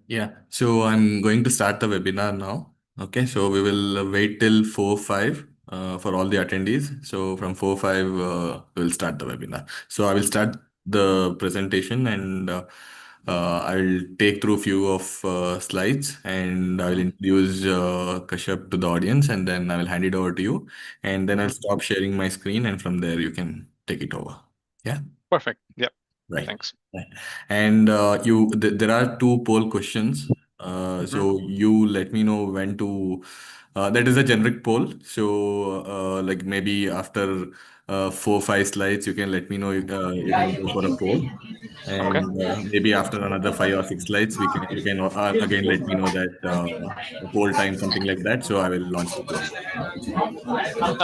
Yeah, so I'm going to start the webinar now. Okay, so we will wait till 4:05 for all the attendees. So from 4:05, we'll start the webinar. So I will start the presentation and I'll take through few of slides and I will Mhm. introduce Kashyap to the audience and then I will hand it over to you and then I'll Mhm. stop sharing my screen and from there you can take it over. Yeah. Perfect. Yep. Right. Thanks. Right. And there are two poll questions. Mhm. So you let me know when to. That is a generic poll. So like maybe after 4 5 slides, you can let me know you can go for a poll, Okay. and maybe after another 5 or 6 slides, we can you can again let me know that the poll time something like that. So I will launch the poll.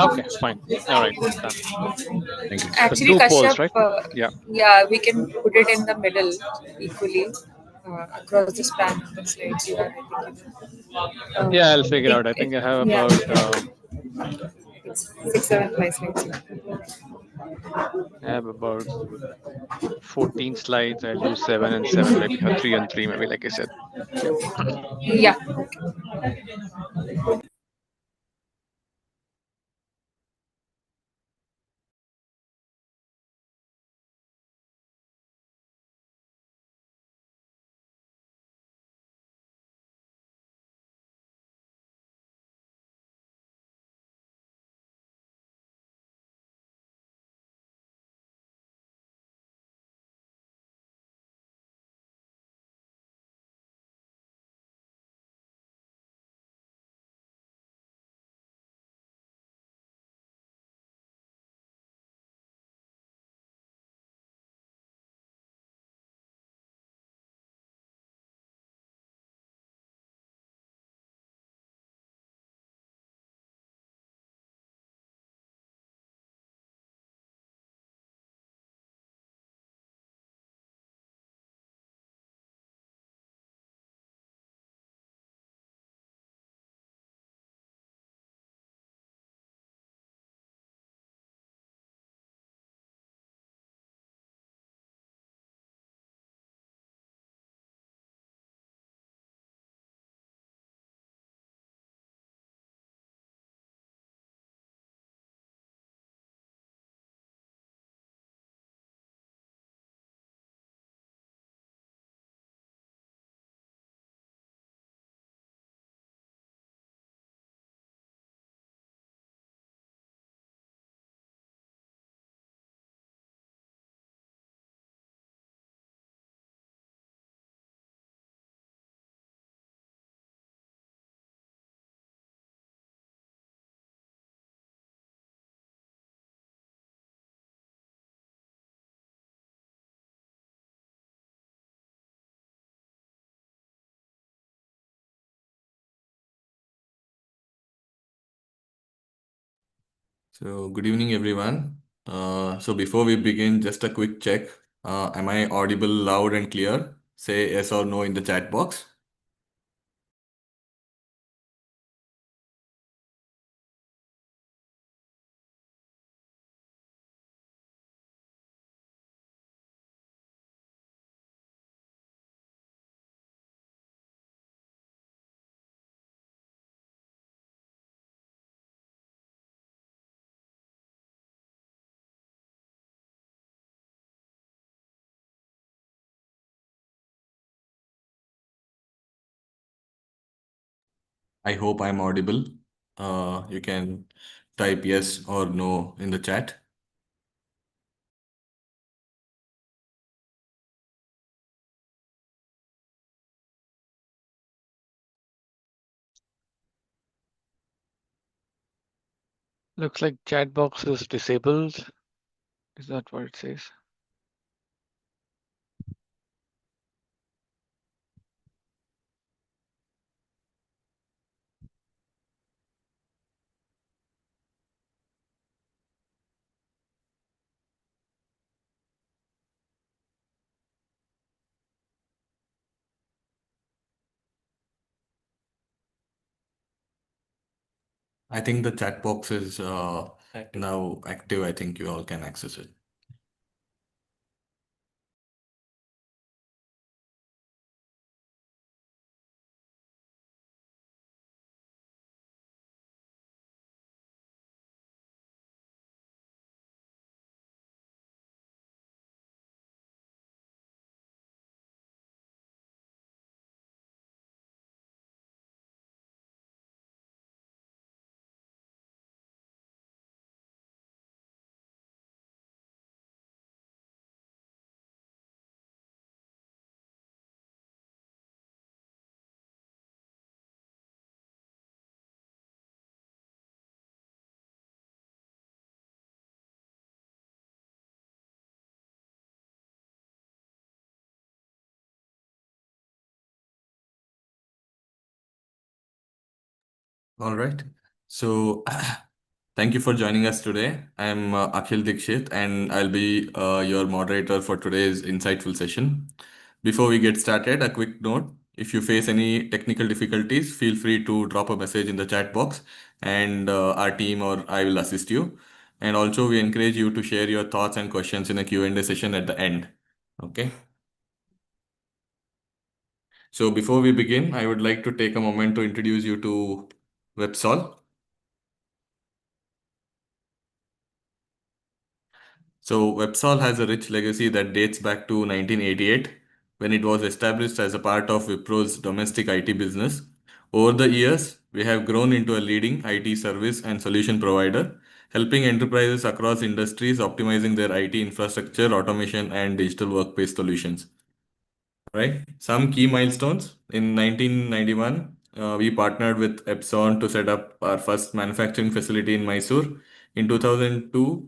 Okay. Fine. All right. Done. Thank you. So Actually, two polls, Kashyap, right? Yeah. yeah, we can put it in the middle equally across the span of the slides. You have, I think, Yeah, I'll I figure think, out. I think I have yeah, about it's 6 7 5 slides. I have about 14 slides. I'll do 7 and 7, maybe, or 3 and 3, maybe, like I said. Yep. Yeah. So, good evening, everyone. So, before we begin, just a quick check. Am I audible loud and clear? Say yes or no in the chat box. I hope I'm audible. You can type yes or no in the chat. Looks like chat box is disabled. Is that what it says? I think the chat box is now active. I think you all can access it. All right. So, thank you for joining us today. I'm Akhil Dikshit, and I'll be your moderator for today's insightful session. Before we get started, a quick note. If you face any technical difficulties, feel free to drop a message in the chat box, and our team or I will assist you. And also, we encourage you to share your thoughts and questions in a Q&A session at the end. Okay. So, before we begin, I would like to take a moment to introduce you to Websol. So Websol has a rich legacy that dates back to 1988 when it was established as a part of Wipro's domestic IT business. Over the years, we have grown into a leading IT service and solution provider, helping enterprises across industries optimizing their IT infrastructure, automation, and digital workplace solutions. Right? Some key milestones. In 1991, we partnered with Epson to set up our first manufacturing facility in Mysore. In 2002,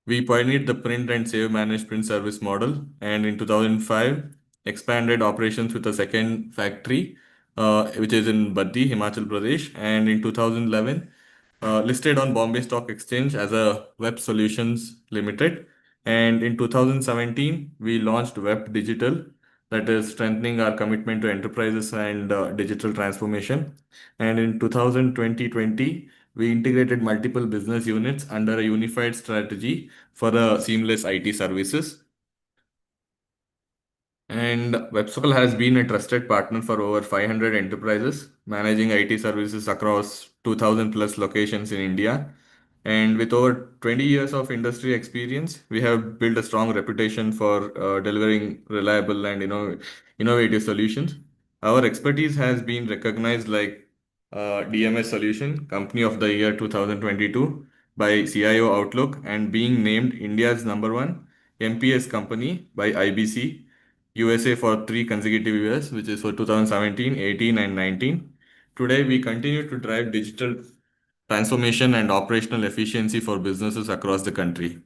we pioneered the print and save managed print service model, and in 2005, expanded operations with a second factory, which is in Baddi, Himachal Pradesh, and in 2011, listed on Bombay Stock Exchange as a Web Solutions Limited. And in 2017, we launched Web Digital, that is strengthening our commitment to enterprises and digital transformation. And in 2020, we integrated multiple business units under a unified strategy for a seamless IT services. And Websol has been a trusted partner for over 500 enterprises, managing IT services across 2000 plus locations in India. And with over 20 years of industry experience, we have built a strong reputation for delivering reliable and innovative solutions. Our expertise has been recognized like DMS Solution Company of the Year 2022 by CIO Outlook and being named India's number one MPS company by IBC USA for 3 consecutive years, which is for 2017, 18, and 19. Today, we continue to drive digital transformation and operational efficiency for businesses across the country.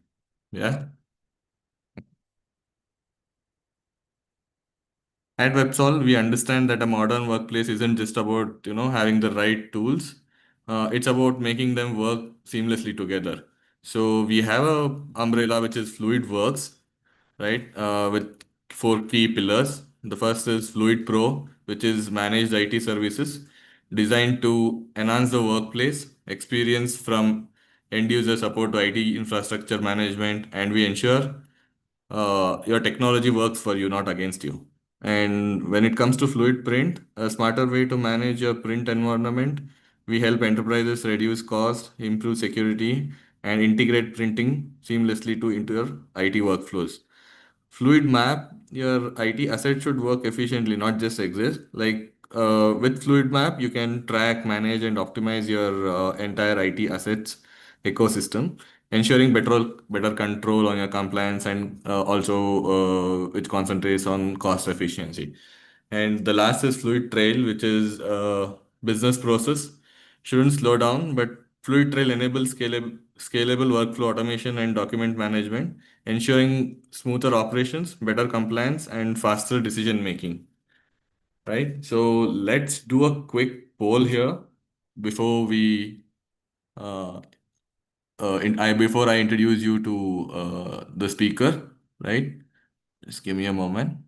Yeah. At Websol, we understand that a modern workplace isn't just about, having the right tools. It's about making them work seamlessly together. So we have a umbrella which is Fluid Works, right? With four key pillars. The first is Fluid Pro, which is managed IT services designed to enhance the workplace experience from end user support to IT infrastructure management, and we ensure your technology works for you, not against you. And when it comes to Fluid Print, a smarter way to manage your print environment, we help enterprises reduce cost, improve security, and integrate printing seamlessly into your IT workflows. Fluid map, your IT asset should work efficiently, not just exist. Like with Fluid map, you can track, manage, and optimize your entire IT assets ecosystem, ensuring better control on your compliance and also which concentrates on cost efficiency. And the last is Fluid Trail, which is business process. Shouldn't slow down, but Fluid Trail enables scalable workflow automation and document management, ensuring smoother operations, better compliance, and faster decision making. Right? So let's do a quick poll here before we before I introduce you to the speaker. Right? Just give me a moment.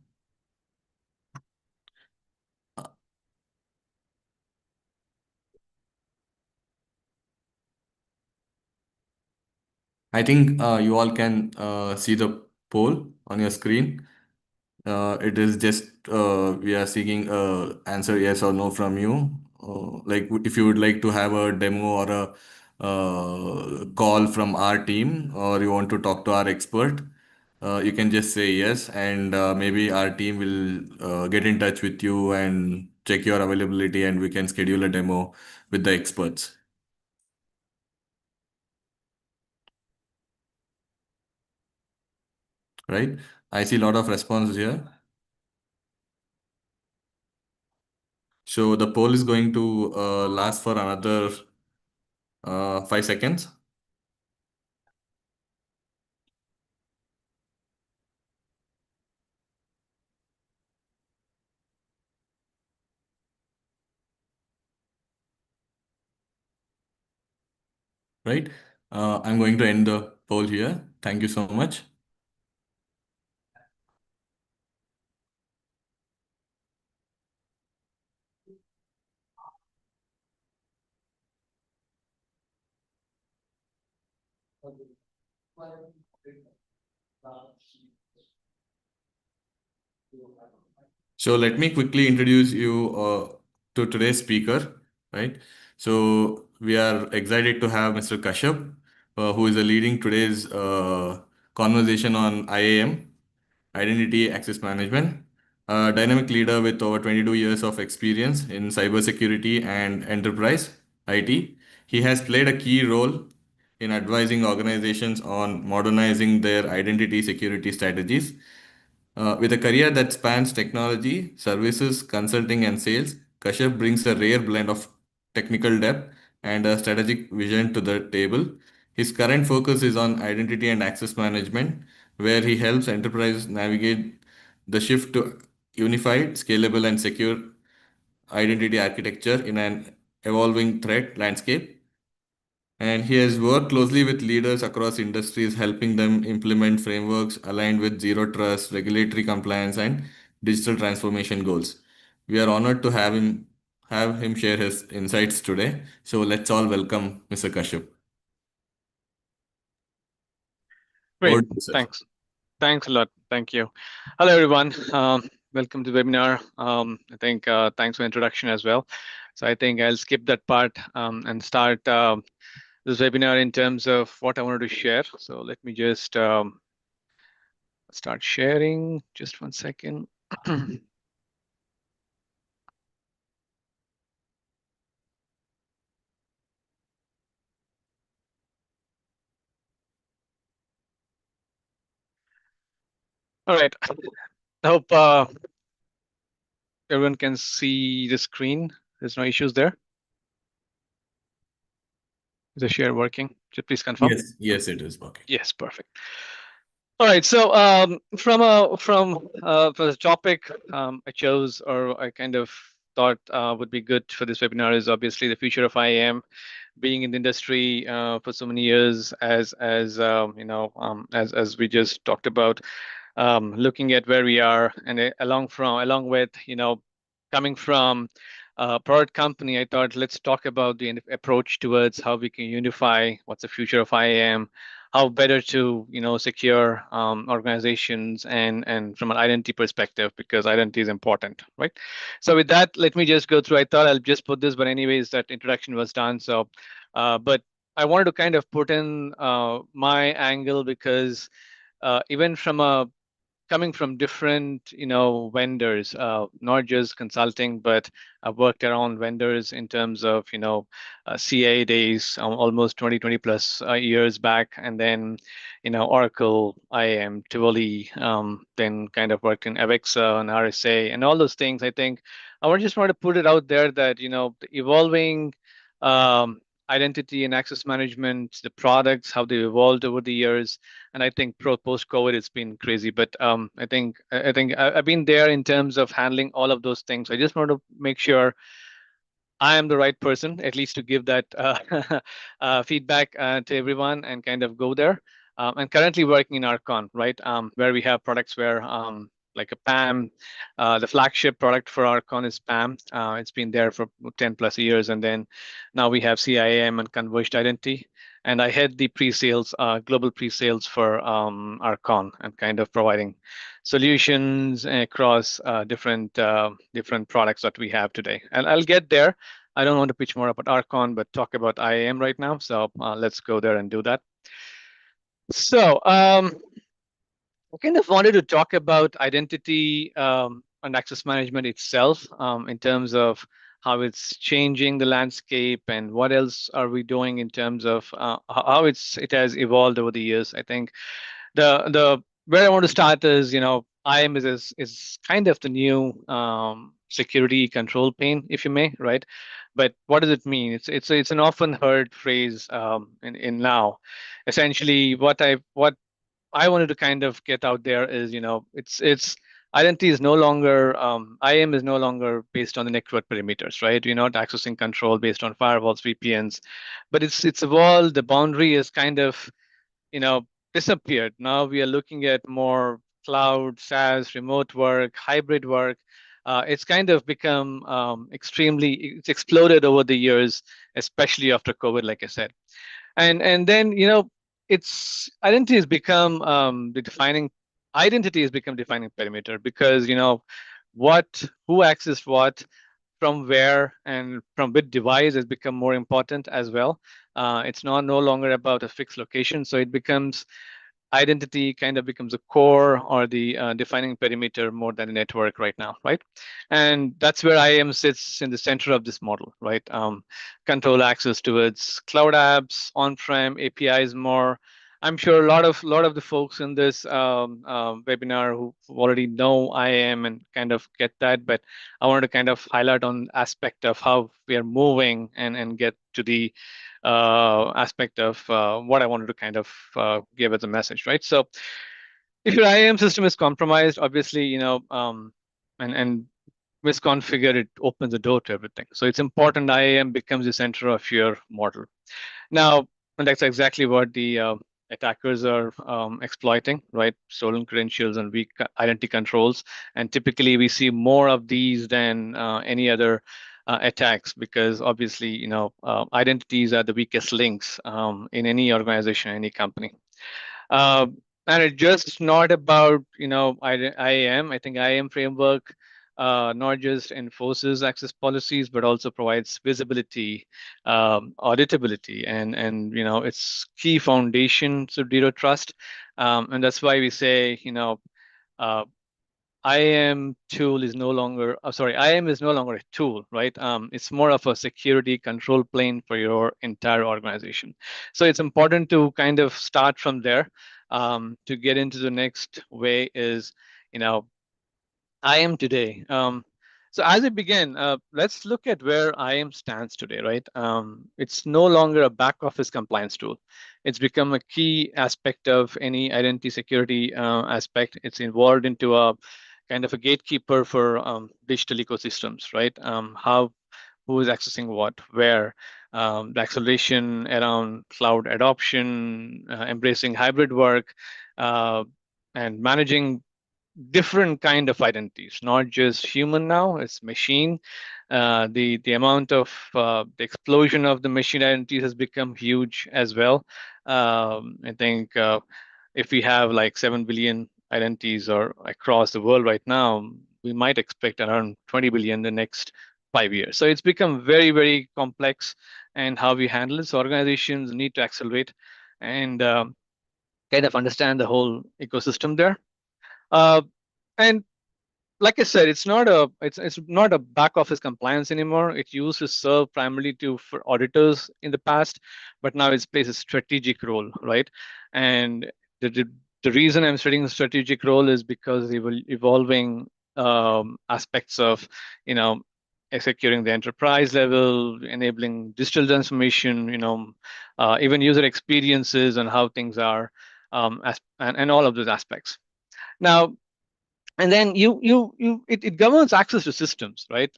I think you all can see the poll on your screen. It is just we are seeking answer yes or no from you. Like if you would like to have a demo or a call from our team, or you want to talk to our expert, you can just say yes, and maybe our team will get in touch with you and check your availability, and we can schedule a demo with the experts. Right? I see a lot of responses here. So the poll is going to last for another 5 seconds. right? I'm going to end the poll here. Thank you so much. So let me quickly introduce you to today's speaker, right? So we are excited to have Mr. Kashyap, who is leading today's conversation on IAM, Identity Access Management, a dynamic leader with over 22 years of experience in cybersecurity and enterprise IT. He has played a key role in advising organizations on modernizing their identity security strategies. With a career that spans technology, services, consulting, and sales, Kashyap brings a rare blend of technical depth and a strategic vision to the table. His current focus is on identity and access management, where he helps enterprises navigate the shift to unified, scalable, and secure identity architecture in an evolving threat landscape. And he has worked closely with leaders across industries, helping them implement frameworks aligned with zero trust, regulatory compliance, and digital transformation goals. We are honored to have him share his insights today. So let's all welcome Mr. Kashyap. Great. Over to you, sir. Thanks a lot. Thank you. Hello, everyone. Welcome to the webinar. I think thanks for introduction as well. So I think I'll skip that part and start this webinar in terms of what I wanted to share. So let me just start sharing. Just one second. All right. I hope everyone can see the screen. There's no issues there. Is the share working? Just please confirm. Yes, it is working. Yes, perfect. All right. So from the topic I chose, or I kind of thought would be good for this webinar, is obviously the future of IAM. Being in the industry for so many years, as we just talked about, looking at where we are, and along with coming from a product company, I thought let's talk about the approach towards how we can unify what's the future of IAM, how better to secure organizations, and from an identity perspective, because identity is important, right? So with that, let me just go through. I thought I'll just put this, but anyways, that introduction was done. So, but I wanted to kind of put in my angle, because even from a coming from different vendors, not just consulting, but I've worked around vendors in terms of CA days, almost 20 plus years back, and then Oracle, IAM, Tivoli, then kind of worked in Avixa and RSA and all those things. I think just want to put it out there that the evolving um, identity and access management, the products, how they evolved over the years. And I think post COVID, it's been crazy. But I've been there in terms of handling all of those things. I just want to make sure I am the right person, at least to give that feedback to everyone and kind of go there. And currently working in Archon, right, where we have products where like a PAM, the flagship product for Archon is PAM. It's been there for 10 plus years, and then now we have CIAM and converged identity. And I head the pre-sales, global pre-sales for Archon, and kind of providing solutions across different products that we have today. And I'll get there. I don't want to pitch more about Archon, but talk about IAM right now. So let's go there and do that. So I kind of wanted to talk about identity and access management itself, in terms of how it's changing the landscape and what else are we doing in terms of how it has evolved over the years. I think the where I want to start is, IAM is kind of the new security control plane, if you may, right? But what does it mean? It's an often heard phrase in now. Essentially, what I wanted to kind of get out there is, it's identity is no longer IAM is no longer based on the network perimeters, right? You're not accessing control based on firewalls, VPNs, but it's evolved. The boundary is kind of disappeared. Now we are looking at more cloud, SaaS, remote work, hybrid work. It's kind of become it's exploded over the years, especially after COVID, like I said. And then it's identity has become defining perimeter, because what who accessed what from where and from which device has become more important as well. It's not no longer about a fixed location, so it becomes identity kind of becomes a core or the defining perimeter more than a network right now, right? And that's where IAM sits in the center of this model, right? Control access towards cloud apps, on-prem APIs more. I'm sure a lot of the folks in this webinar who already know IAM and kind of get that, but I wanted to kind of highlight on aspect of how we are moving and get to the aspect of what I wanted to kind of give as a message, right? So if your IAM system is compromised, obviously, and misconfigured, it opens the door to everything. So it's important IAM becomes the center of your model. Now, and that's exactly what the attackers are exploiting, right? Stolen credentials and weak identity controls. And typically we see more of these than any other attacks, because obviously, identities are the weakest links in any organization, any company. Uh, and it's just not about, IAM. I think IAM framework not just enforces access policies, but also provides visibility, auditability, and it's key foundation to zero trust. And that's why we say, uh, IAM tool is no longer, IAM is no longer a tool, right? It's more of a security control plane for your entire organization. So it's important to kind of start from there. To get into the next way is, IAM today. So as it began, let's look at where IAM stands today, right? It's no longer a back office compliance tool. It's become a key aspect of any identity security aspect. It's involved into a kind of a gatekeeper for digital ecosystems, right? Who is accessing what, where, the acceleration around cloud adoption, embracing hybrid work, uh, and managing different kind of identities, not just human now, it's machine. The amount of the explosion of the machine identities has become huge as well. I think if we have like 7 billion identities or across the world right now, we might expect around 20 billion in the next 5 years. So it's become very, very complex, and how we handle it. So organizations need to accelerate and kind of understand the whole ecosystem there. Uh, and like I said, it's not a back office compliance anymore. It used to serve primarily for auditors in the past, but now it plays a strategic role, right? And the reason I'm studying the strategic role is because evolving aspects of you know securing the enterprise level, enabling digital transformation, even user experiences and how things are, and all of those aspects. Now, and then it governs access to systems, right?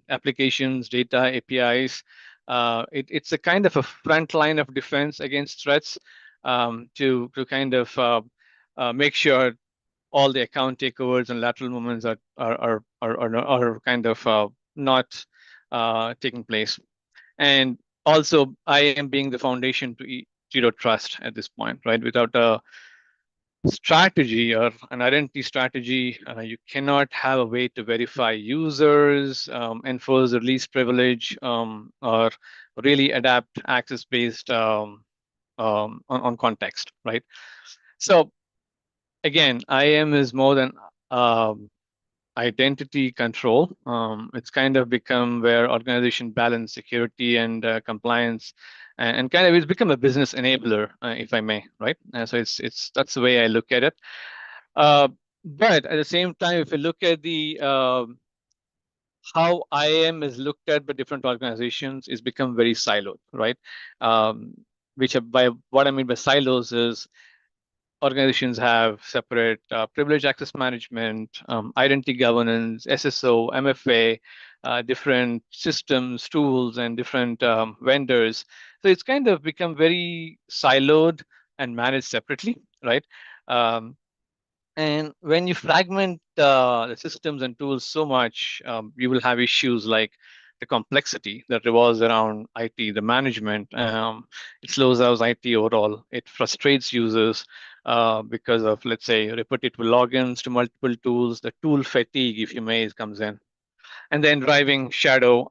Applications, data, APIs. It's a kind of a front line of defense against threats, to kind of make sure all the account takeovers and lateral movements are kind of not taking place. And also I am being the foundation to zero trust at this point, right? Without a strategy or an identity strategy, you cannot have a way to verify users, enforce the least privilege, or really adapt access based on context, right? So again, IAM is more than um, identity control. It's kind of become where organization balance security and compliance, and kind of it's become a business enabler, if I may, right? So it's that's the way I look at it. Uh, but at the same time, if you look at the how IAM is looked at by different organizations, is become very siloed, right? Which by what I mean by silos is organizations have separate privilege access management, identity governance, SSO, MFA, different systems, tools, and different vendors. So it's kind of become very siloed and managed separately, right? Um, and when you fragment the systems and tools so much, you will have issues like the complexity that revolves around IT, the management. It slows down IT overall. It frustrates users because of, let's say, repetitive logins to multiple tools. The tool fatigue, if you may, comes in. And then driving shadow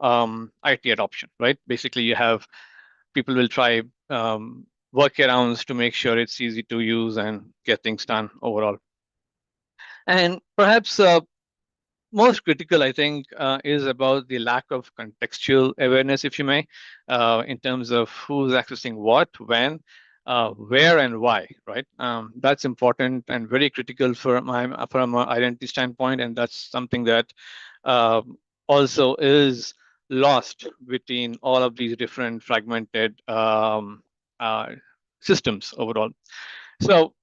IT adoption, right? Basically, you have people will try workarounds to make sure it's easy to use and get things done overall. And perhaps most critical, I think, is about the lack of contextual awareness, if you may, in terms of who's accessing what, when, where, and why. Right? That's important and very critical from an identity standpoint, and that's something that also is lost between all of these different fragmented uh, systems overall. So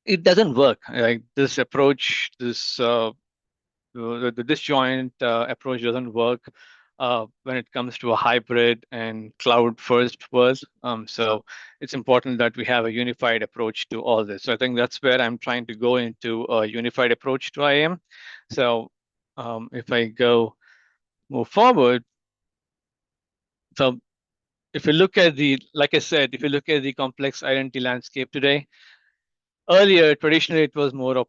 it doesn't work. Like this approach, the disjoint approach doesn't work when it comes to a hybrid and cloud first world. So it's important that we have a unified approach to all this. So I think that's where I'm trying to go into a unified approach to IAM. So if I move forward, so if you look at like I said, if you look at the complex identity landscape today, earlier traditionally it was more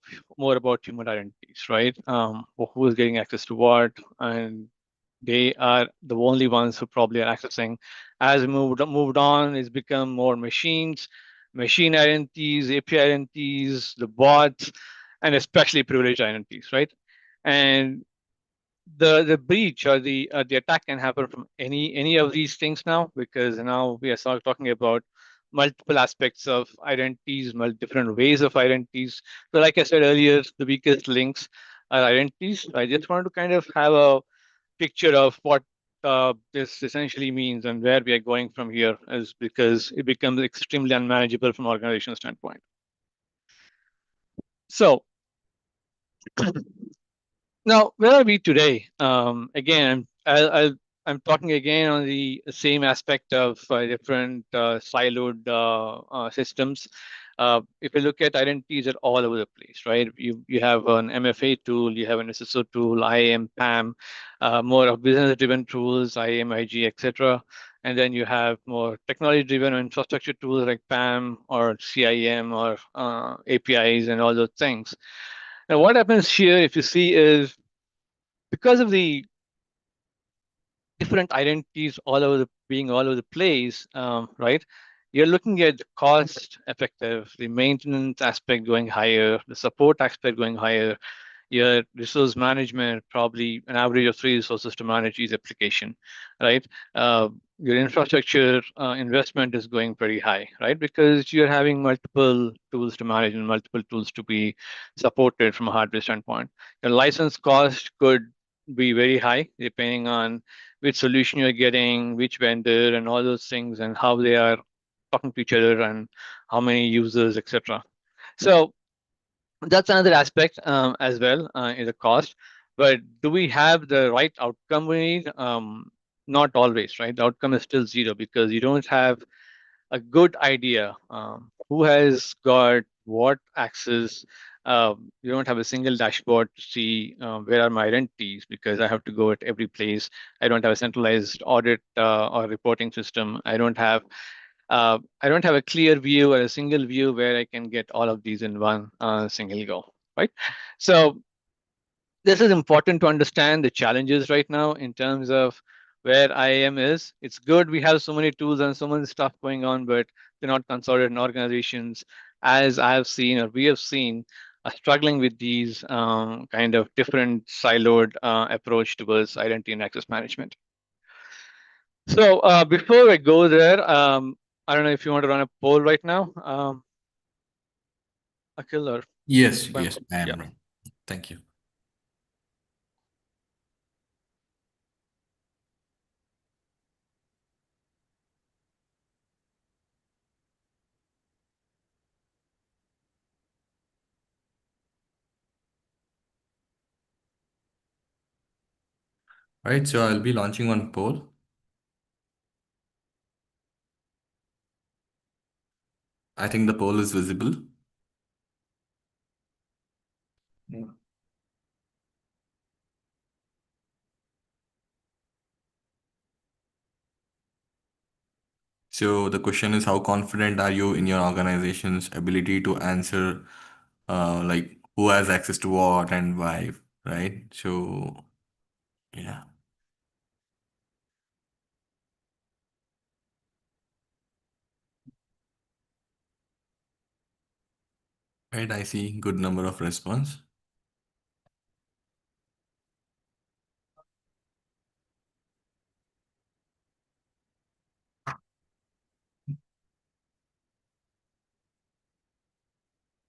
about human identities, right? Who is getting access to what, and they are the only ones who probably are accessing. As we moved on, it's become more machines, machine identities, API identities, the bots, and especially privileged identities, right? And the breach or the attack can happen from any of these things now, because now we are talking about multiple aspects of identities, different ways of identities. So like I said earlier, the weakest links are identities. I just wanted to kind of have a picture of what this essentially means and where we are going from here, is because it becomes extremely unmanageable from an organizational standpoint. So now, where are we today? Again, I'm talking again on the same aspect of different siloed systems. If you look at identities, are all over the place, right? You have an MFA tool, you have an SSO tool, IAM, PAM, more of business-driven tools, IAM, IG, etc. And then you have more technology-driven infrastructure tools like PAM or CIM or APIs and all those things. Now, what happens here, if you see, is because of the different identities being all over the place, right? You're looking at the cost effective, the maintenance aspect going higher, the support aspect going higher, your resource management, probably an average of 3 resources to manage each application, right? Your infrastructure investment is going pretty high, right? Because you're having multiple tools to manage and multiple tools to be supported from a hardware standpoint. Your license cost could be very high depending on which solution you're getting, which vendor, and all those things, and how they are talking to each other, and how many users, etc. So that's another aspect as well, is the cost. But do we have the right outcome we need? Not always, right? The outcome is still zero because you don't have a good idea who has got what access. You don't have a single dashboard to see where are my identities, because I have to go at every place. I don't have a centralized audit or reporting system. I don't have a clear view or a single view where I can get all of these in one single go, right? So this is important to understand the challenges right now in terms of where IAM is. It's good we have so many tools and so much stuff going on, but they're not consolidated in organizations, as I have seen or we have seen, are struggling with these kind of different siloed approach towards identity and access management. So before I go there, I don't know if you want to run a poll right now, Akhil, or Yes, fine. yes, I Yeah. am. Thank you. Right, so I'll be launching one poll. I think the poll is visible. So the question is, how confident are you in your organization's ability to answer, like who has access to what and why, right? So yeah, right. I see good number of response.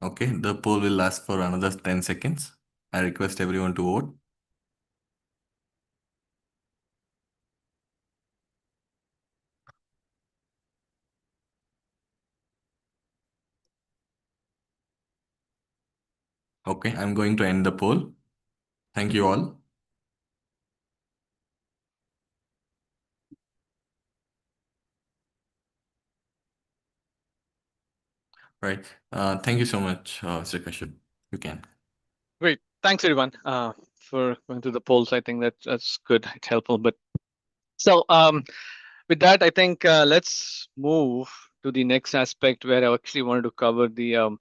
Okay, the poll will last for another 10 seconds. I request everyone to vote. Okay, I'm going to end the poll. Thank you all. Right. Thank you so much, Mr. Kashyap. You can. Great. Thanks everyone for going through the polls. I think that's good. It's helpful. But so with that, I think let's move to the next aspect where I actually wanted to cover you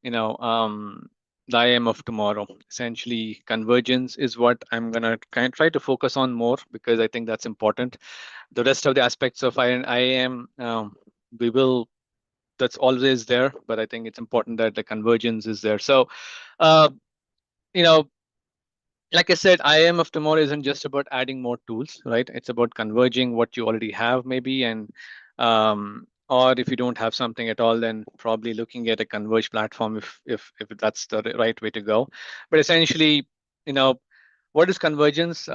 know um, the IAM of tomorrow. Essentially, convergence is what I'm gonna kind of try to focus on more because I think that's important. The rest of the aspects of IAM, we will. That's always there, but I think it's important that the convergence is there. So, uh, you know, like I said, IAM of tomorrow isn't just about adding more tools, right? It's about converging what you already have, maybe, and or if you don't have something at all, then probably looking at a converged platform if that's the right way to go. But essentially, you know, what is convergence?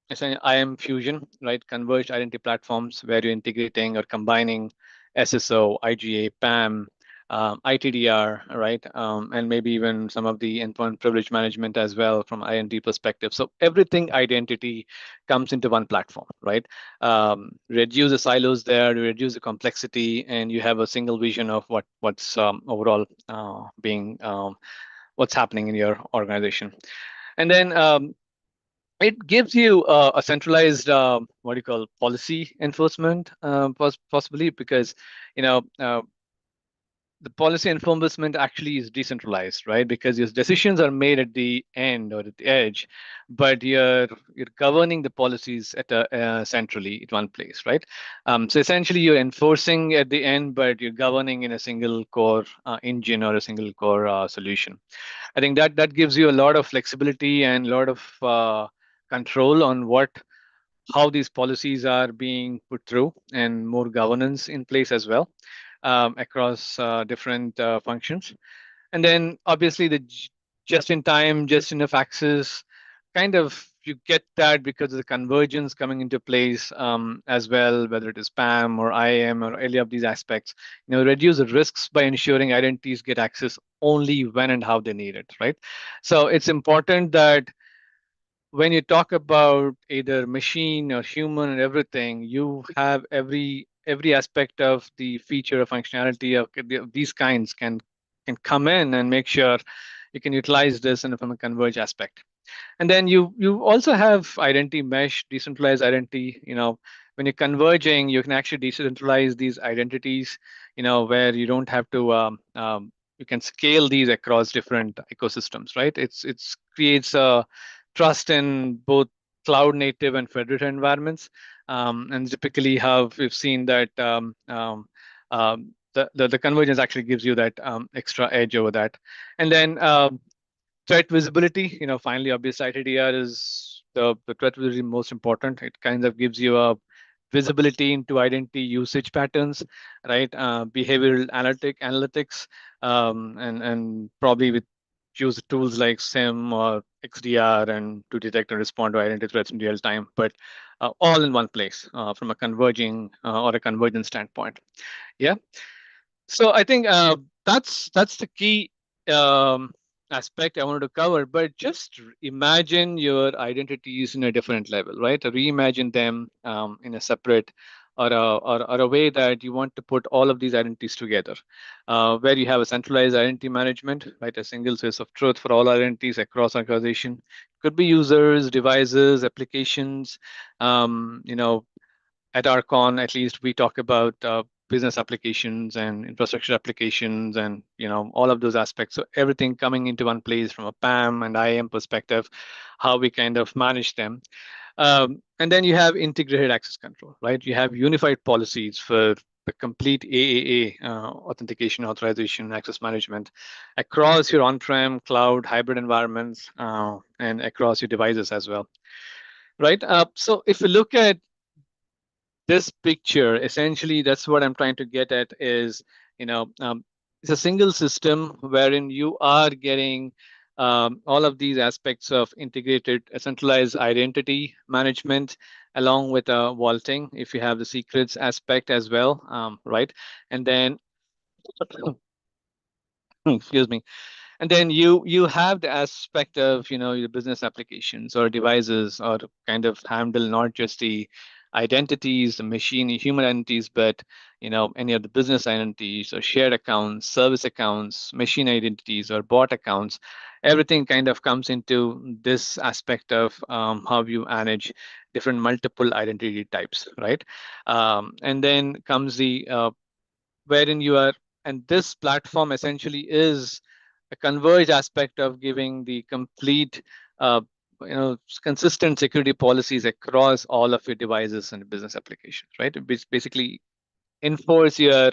Essentially, IAM fusion, right? Converged identity platforms where you're integrating or combining SSO, IGA, PAM, ITDR, right? And maybe even some of the endpoint privilege management as well from INT perspective. So everything identity comes into one platform, right? Reduce the silos there, reduce the complexity, and you have a single vision of what's overall being what's happening in your organization. And then it gives you a centralized what do you call policy enforcement possibly because you know the policy enforcement actually is decentralized, right? Because your decisions are made at the end or at the edge, but you're governing the policies at centrally at one place, right? So essentially, you're enforcing at the end, but you're governing in a single core engine or a single core solution. I think that gives you a lot of flexibility and a lot of control on how these policies are being put through and more governance in place as well across different functions. And then obviously the just in time, just enough access, kind of you get that because of the convergence coming into place as well, whether it is PAM or IAM or any of these aspects, reduce the risks by ensuring identities get access only when and how they need it, right? So it's important that when you talk about either machine or human and everything, you have every aspect of the feature or functionality of these kinds can come in and make sure you can utilize this in from a converge aspect. And then you also have identity mesh, decentralized identity. When you're converging, you can actually decentralize these identities. Where you don't have to you can scale these across different ecosystems, right? It's creates a trust in both cloud native and federated environments. And typically, how we've seen that the convergence actually gives you that extra edge over that. And then threat visibility, finally, obvious ITDR is the threat visibility most important. It kind of gives you a visibility into identity usage patterns, right? Behavioral analytics, and probably with use tools like SIM or XDR and to detect and respond to identity threats in real time, but all in one place from a converging or a convergence standpoint. Yeah. So I think that's the key um, aspect I wanted to cover, but just imagine your identities in a different level, right? Reimagine them in a separate or a way that you want to put all of these identities together, where you have a centralized identity management, right? A single source of truth for all identities across organization. Could be users, devices, applications, you know, at Arcon, at least we talk about business applications and infrastructure applications and all of those aspects. So everything coming into one place from a PAM and IAM perspective, how we kind of manage them. And then you have integrated access control, right? You have unified policies for the complete AAA, authentication, authorization, access management across your on-prem, cloud, hybrid environments, and across your devices as well, right? So if you look at this picture, essentially that's what I'm trying to get at is, it's a single system wherein you are getting all of these aspects of integrated centralized identity management along with vaulting if you have the secrets aspect as well, right? And then excuse me, and then you have the aspect of your business applications or devices or kind of handle not just the identities, the machine human identities, but any of the business identities or shared accounts, service accounts, machine identities or bot accounts. Everything kind of comes into this aspect of how you manage different multiple identity types, right? And then comes the wherein you are, and this platform essentially is a converged aspect of giving the complete uh, consistent security policies across all of your devices and business applications, right? It basically enforce your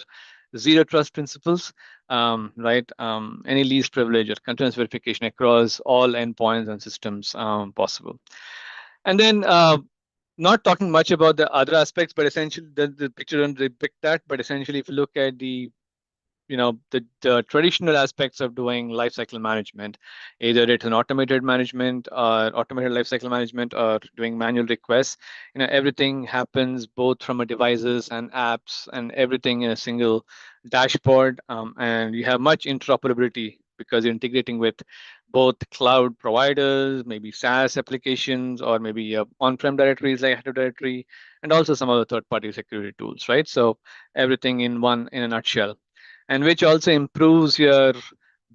zero trust principles, right? Any least privilege or continuous verification across all endpoints and systems possible. And then not talking much about the other aspects, but essentially the picture doesn't depict that. But essentially, if you look at the traditional aspects of doing lifecycle management, either it's an automated management or automated lifecycle management or doing manual requests. Everything happens both from a devices and apps and everything in a single dashboard, and you have much interoperability because you're integrating with both cloud providers, maybe SaaS applications, or maybe on-prem directories like Active Directory, and also some other third-party security tools, right? So everything in one in a nutshell, and which also improves your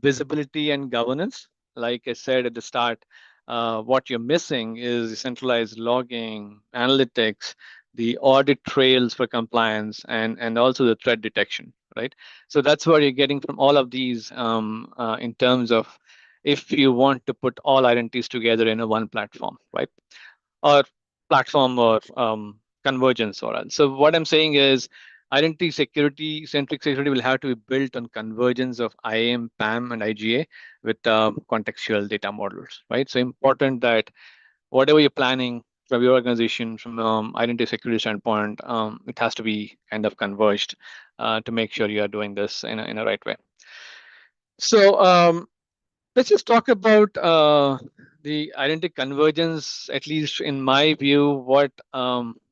visibility and governance. Like I said at the start, what you're missing is centralized logging, analytics, the audit trails for compliance, and also the threat detection, right? So that's what you're getting from all of these in terms of if you want to put all identities together in a one platform, right? Or platform or convergence or else. So what I'm saying is identity security, centric security will have to be built on convergence of IAM, PAM, and IGA with contextual data models, right? So important that whatever you're planning from your organization, from identity security standpoint, it has to be kind of converged to make sure you are doing this in a right way. So let's just talk about the identity convergence, at least in my view, what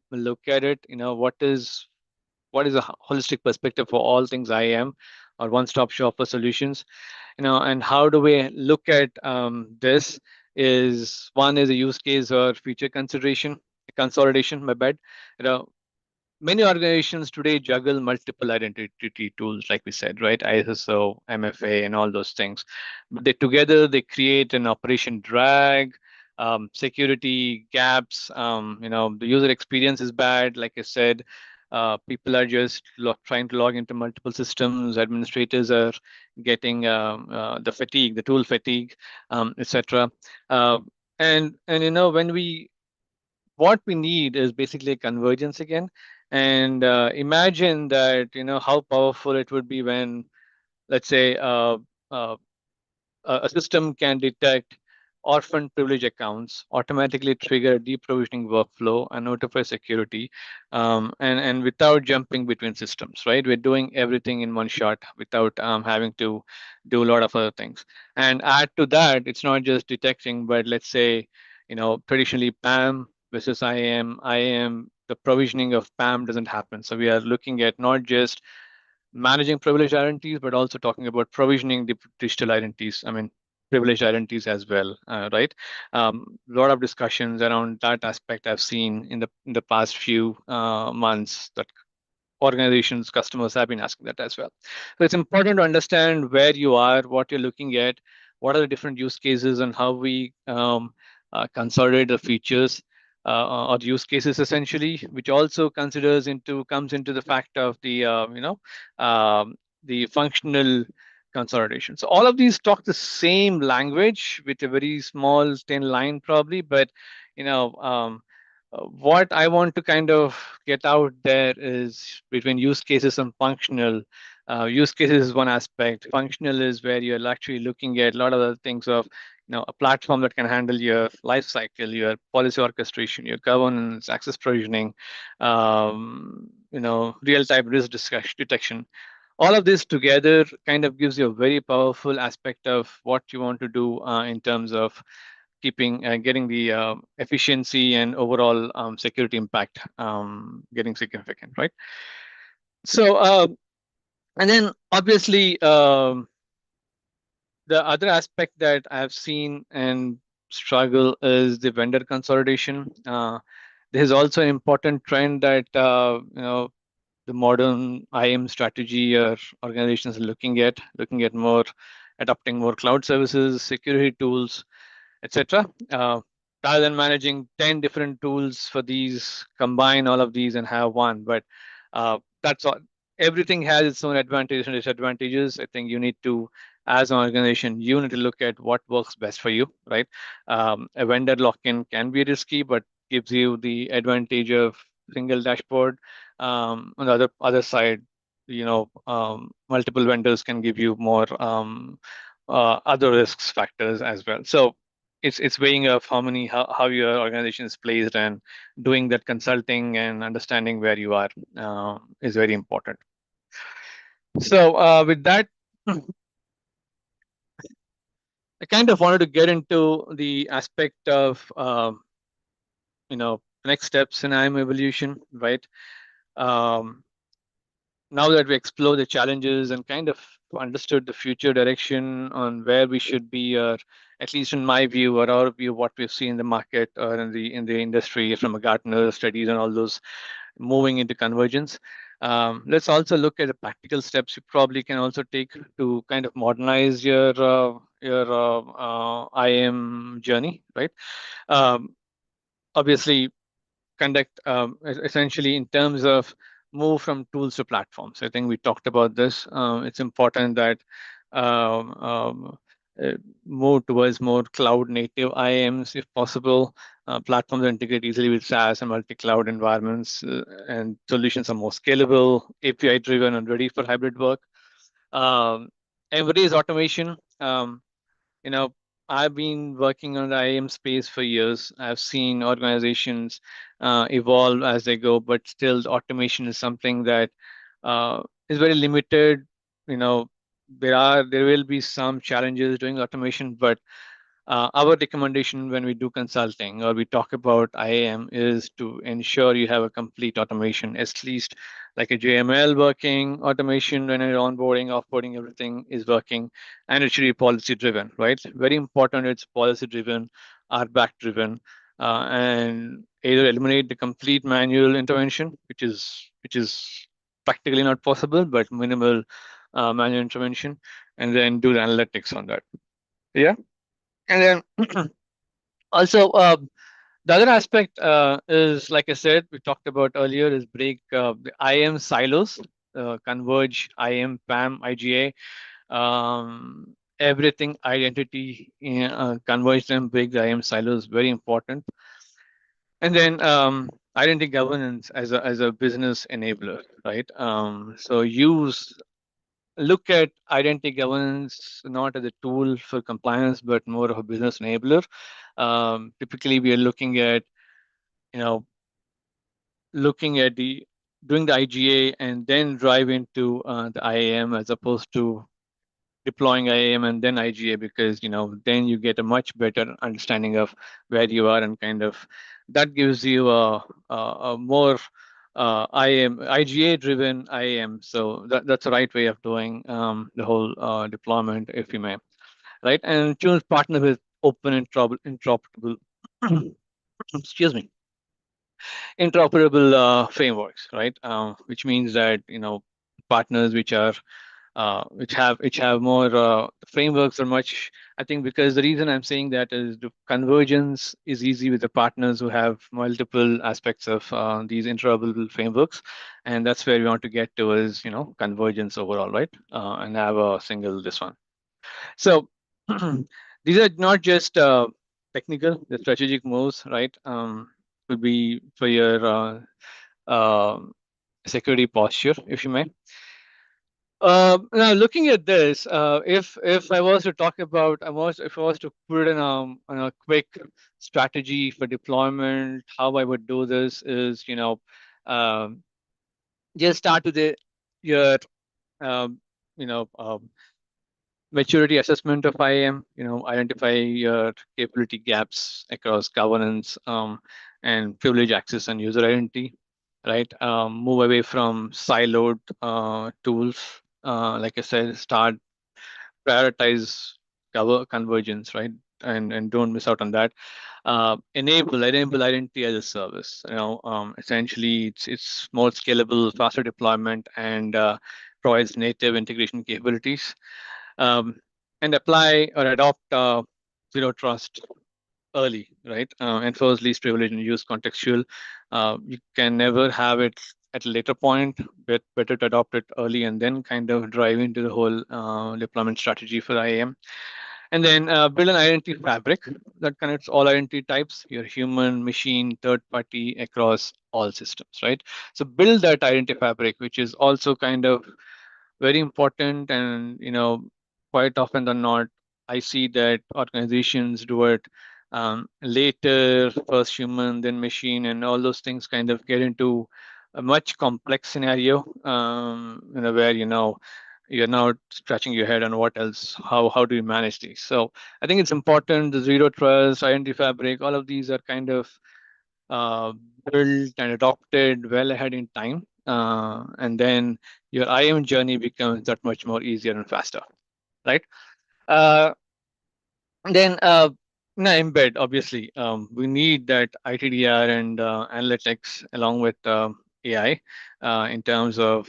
look at it, what is a holistic perspective for all things IAM or one-stop shop for solutions, and how do we look at this is one is a use case or feature consolidation, my bad. Many organizations today juggle multiple identity tools, like we said, right? ISO, MFA, and all those things. But they create an operation drag, security gaps. The user experience is bad. Like I said, people are just trying to log into multiple systems. Administrators are getting the fatigue, the tool fatigue, etc. And when what we need is basically a convergence again. And imagine that, how powerful it would be when, let's say, uh, a system can detect orphan privilege accounts, automatically trigger deprovisioning workflow, and notify security, and without jumping between systems, right? We're doing everything in one shot without having to do a lot of other things. And add to that, it's not just detecting, but let's say, traditionally PAM versus IAM, the provisioning of PAM doesn't happen. So we are looking at not just managing privileged identities, but also talking about provisioning the digital identities. I mean, privileged identities as well, right? A lot of discussions around that aspect I've seen in the past few months, that organizations, customers have been asking that as well. So it's important to understand where you are, what you're looking at, what are the different use cases, and how we consolidate the features or use cases essentially, which also comes into the fact of the functional consolidation. So all of these talk the same language with a very small thin line probably, but you know. What I want to kind of get out there is between use cases and functional. Use cases is one aspect. Functional is where you're actually looking at a lot of the things of a platform that can handle your life cycle, your policy orchestration, your governance, access provisioning, real-time risk detection. All of this together kind of gives you a very powerful aspect of what you want to do in terms of getting the efficiency and overall security impact getting significant, right? So and then obviously the other aspect that I've seen and struggle is the vendor consolidation. There's also an important trend that the modern IAM strategy or organizations are looking at more adopting more cloud services, security tools, etc. Rather than managing 10 different tools for these, combine all of these and have one. But that's all. Everything has its own advantages and disadvantages. I think you need to, as an organization, you need to look at what works best for you, right? A vendor lock-in can be risky, but gives you the advantage of single dashboard. On the other side, multiple vendors can give you more other risks factors as well. So it's weighing of how your organization is placed, and doing that consulting and understanding where you are is very important. So with that, I kind of wanted to get into the aspect of next steps in IAM evolution, right? Now that we explore the challenges and kind of understood the future direction on where we should be, or at least in my view or our view, what we've seen in the market or in the industry from a Gartner studies and all those, moving into convergence. Let's also look at the practical steps you probably can also take to kind of modernize your IAM journey, right? Obviously, conduct essentially in terms of move from tools to platforms. I think we talked about this. It's important that um, um, uh, move towards more cloud native IAMs if possible. Platforms that integrate easily with SaaS and multi-cloud environments, and solutions are more scalable, API driven, and ready for hybrid work. Um, Embrace automation. You know, I've been working on the IAM space for years. I've seen organizations evolve as they go, but still, automation is something that is very limited. You know, there will be some challenges doing automation, but our recommendation when we do consulting or we talk about IAM is to ensure you have a complete automation, at least like a JML working automation when you're onboarding, offboarding, everything is working, and it should be policy driven, right? Very important. It's policy driven, RBAC driven, and either eliminate the complete manual intervention, which is practically not possible, but minimal manual intervention, and then do the analytics on that. Yeah. And then also the other aspect is, like I said, we talked about earlier, is break the IAM silos, converge IAM, PAM, IGA, everything identity, converge them, break the IAM silos, very important. And then identity governance as a business enabler, right? So look at identity governance not as a tool for compliance, but more of a business enabler. Typically, we are looking at, you know, looking at the doing the IGA and then drive into the IAM, as opposed to deploying IAM and then IGA, because then you get a much better understanding of where you are, and kind of that gives you a more IGA driven IAM. So that's the right way of doing the whole deployment, if you may. right? And choose partner with open interoperable, excuse me, interoperable frameworks, right? Which means that partners which have more frameworks are much. I think because the reason I'm saying that is the convergence is easy with the partners who have multiple aspects of these interoperable frameworks, and that's where we want to get to is convergence overall, right? And have a single this one. So these are not just technical, the strategic moves, right? Could be for your uh, security posture, if you may. Now, looking at this, if I was to talk about, if I was to put in a quick strategy for deployment, how I would do this is, um, just start with your, um, you know, maturity assessment of IAM, identify your capability gaps across governance, and privilege access and user identity, right? Move away from siloed tools. Like I said, start prioritize cover convergence, right? And don't miss out on that. Enable identity as a service. Essentially, it's more scalable, faster deployment, and provides native integration capabilities. um, and apply or adopt zero trust early, right? Enforce least privilege and use contextual. You can never have it at a later point, but better to adopt it early and then kind of drive into the whole deployment strategy for IAM. And then build an identity fabric that connects all identity types, your human, machine, third party across all systems, right? So build that identity fabric, which is also kind of very important. And quite often than not, I see that organizations do it later, first human, then machine, and all those things kind of get into a much complex scenario, where you're now scratching your head on what else, how do you manage these. So I think it's important, the zero trust, identity fabric, all of these are kind of uh, built and adopted well ahead in time. And then your IAM journey becomes that much more easier and faster, right? Uh, then embed, obviously. We need that ITDR and analytics along with AI in terms of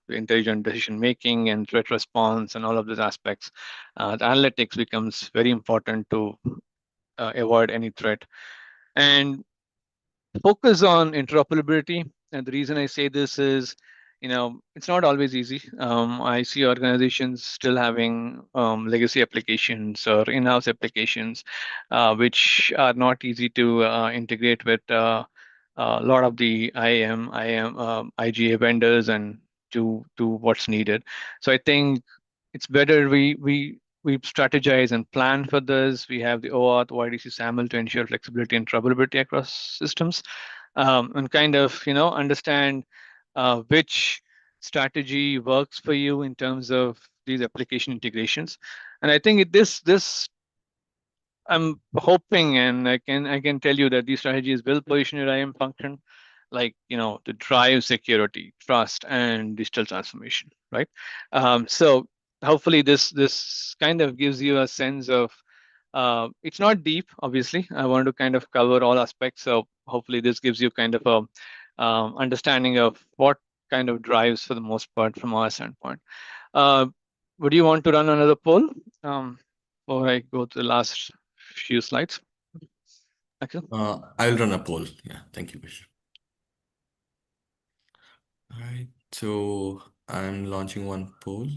the intelligent decision making and threat response and all of those aspects. The analytics becomes very important to avoid any threat. And focus on interoperability. And the reason I say this is, it's not always easy. I see organizations still having legacy applications or in-house applications, which are not easy to integrate with a lot of the IGA vendors and to what's needed. So I think it's better we strategize and plan for this. We have the OAuth, OIDC SAML to ensure flexibility and travelability across systems, and kind of understand which strategy works for you in terms of these application integrations. And I think this I'm hoping, and I can tell you that these strategies will position your IAM function like to drive security, trust, and digital transformation, right? So hopefully this kind of gives you a sense of it's not deep, obviously. I want to kind of cover all aspects, so hopefully this gives you kind of a understanding of what kind of drives for the most part from our standpoint. Uh, would you want to run another poll before I go to the last few slides? Axel? I'll run a poll. Yeah, thank you, Vish. All right, so I'm launching one poll.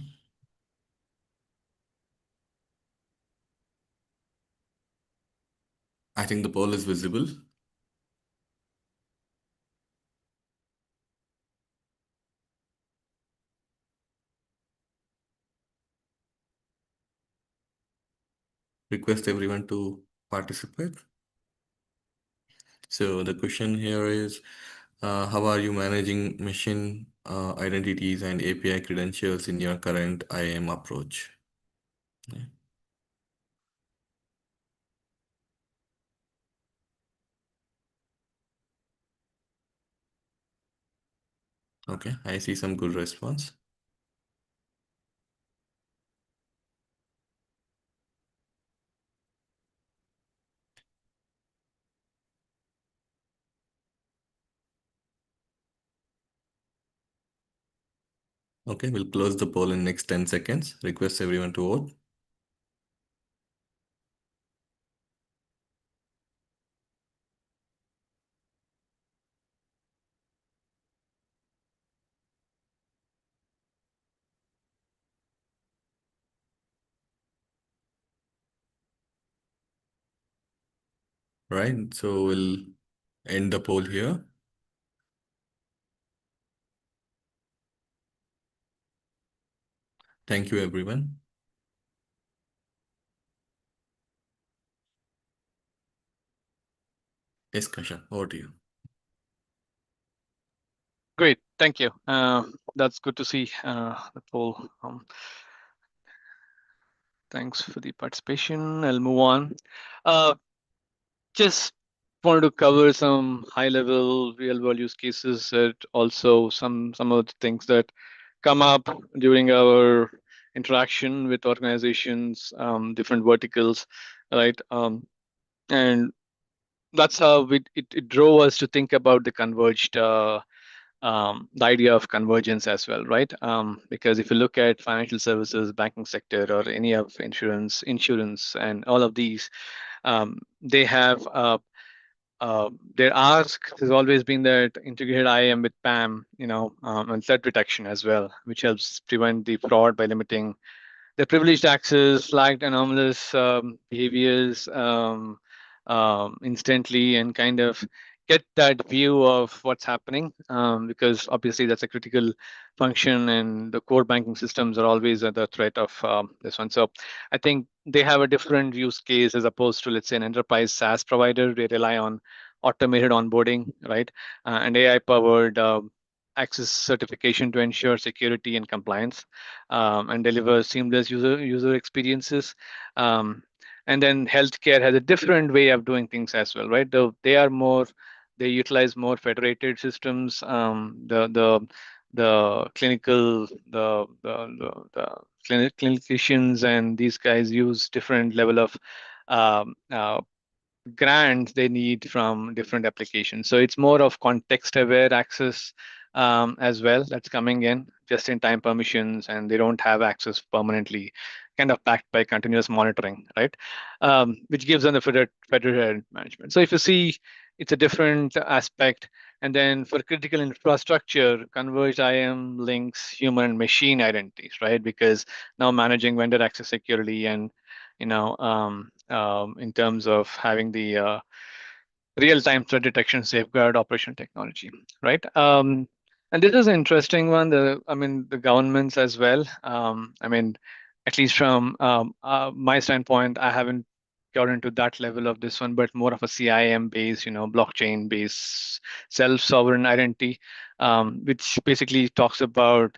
I think the poll is visible. Request everyone to participate. So the question here is, how are you managing machine identities and API credentials in your current IAM approach? Yeah. Okay, I see some good response. Okay, we'll close the poll in next 10 seconds. Request everyone to vote. Right, so we'll end the poll here. Thank you, everyone. Yes, Kasha, over to you. Great, thank you. That's good to see the poll. Thanks for the participation. I'll move on. Just wanted to cover some high-level real-world use cases, that also some of the things that come up during our interaction with organizations, different verticals, right? And that's how it drove us to think about the converged, the idea of convergence as well, right? Because if you look at financial services, banking sector, or any of insurance, and all of these, they have their ask has always been that integrated IAM with PAM, and threat detection as well, which helps prevent the fraud by limiting the privileged access, flagged anomalous behaviors instantly, and kind of get that view of what's happening, because obviously that's a critical function, and the core banking systems are always at the threat of this one. So I think they have a different use case as opposed to, let's say, an enterprise SaaS provider. They rely on automated onboarding, right, and AI powered access certification to ensure security and compliance, and deliver seamless user experiences. Um, and then healthcare has a different way of doing things as well, right? Though they utilize more federated systems. The clinical the clinicians and these guys use different level of um, uh, grants they need from different applications. So it's more of context aware access as well that's coming in just in time permissions, and they don't have access permanently, kind of backed by continuous monitoring, right? Which gives them the federated management. So if you see, it's a different aspect. And then for critical infrastructure, converged IAM links human and machine identities, right? Because now managing vendor access securely, and in terms of having the real-time threat detection safeguard operation technology, right? And this is an interesting one. The governments as well. At least from my standpoint, I haven't got into that level of this one, but more of a CIM based, blockchain based self-sovereign identity, which basically talks about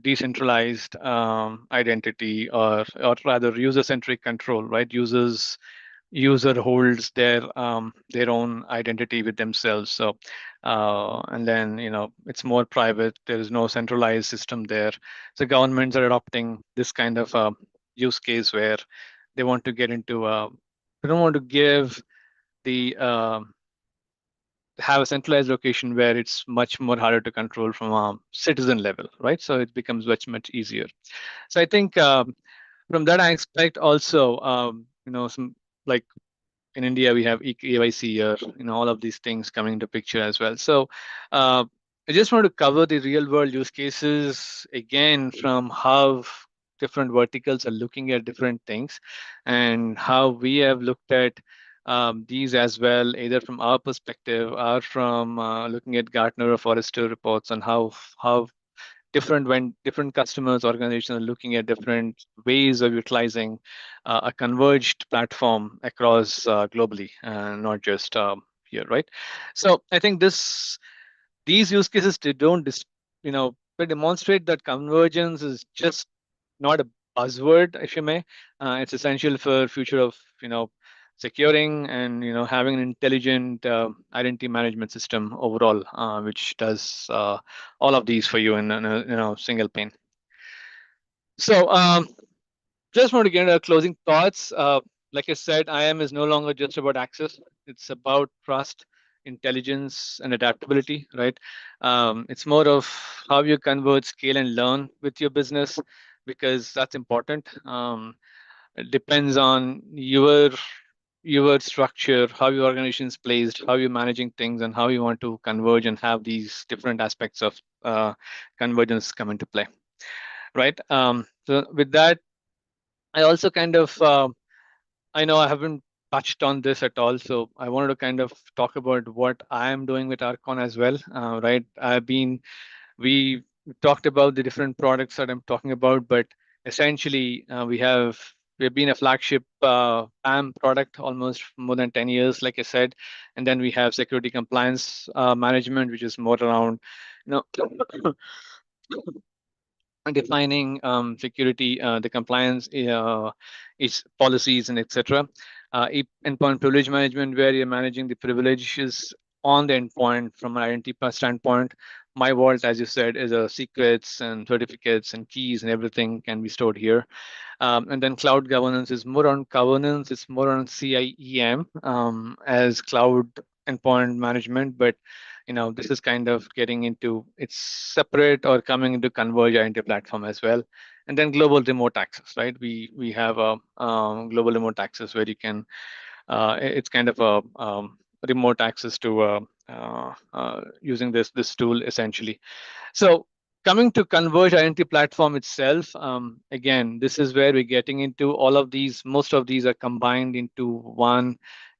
decentralized identity, or rather user-centric control, right? User holds their own identity with themselves. So and then it's more private. There is no centralized system there. So governments are adopting this kind of use case where they want to get into they don't want to give the have a centralized location where it's much more harder to control from a citizen level, right? So it becomes much easier. So I think from that aspect also, some, like, in India, we have KYC, or all of these things coming into picture as well. So I just want to cover the real world use cases again, from how different verticals are looking at different things, and how we have looked at these as well, either from our perspective or from looking at Gartner or Forrester reports on how different customers, organizations are looking at different ways of utilizing a converged platform across globally, not just here, right? So I think these use cases, they don't they demonstrate that convergence is just not a buzzword, if you may. It's essential for future of securing and having an intelligent identity management system overall, which does all of these for you in a single pane. So just want to get into closing thoughts. Like I said, IAM is no longer just about access. It's about trust. intelligence and adaptability, right? It's more of how you convert, scale, and learn with your business, because that's important. It depends on your structure, how your organization is placed, how you're managing things, and how you want to converge and have these different aspects of convergence come into play, right? So with that, I also kind of I know I haven't touched on this at all, so I wanted to kind of talk about what I am doing with Archon as well, right? We talked about the different products that I'm talking about, but essentially we've been a flagship PAM product almost more than 10 years, like I said, and then we have security compliance management, which is more around, you know, defining security, the compliance, its policies, and etc. Endpoint privilege management, where you're managing the privileges on the endpoint from an identity standpoint. My vault, as you said, is a secrets and certificates and keys and everything can be stored here. And then cloud governance is more on governance. It's more on CIEM as cloud endpoint management, but this is kind of getting into it's separate or coming into converge identity platform as well. And then global remote access, right? We have a global remote access where you can it's kind of a remote access to using this tool essentially. So coming to Converge Identity Platform itself, again, this is where we're getting into all of these. Most of these are combined into one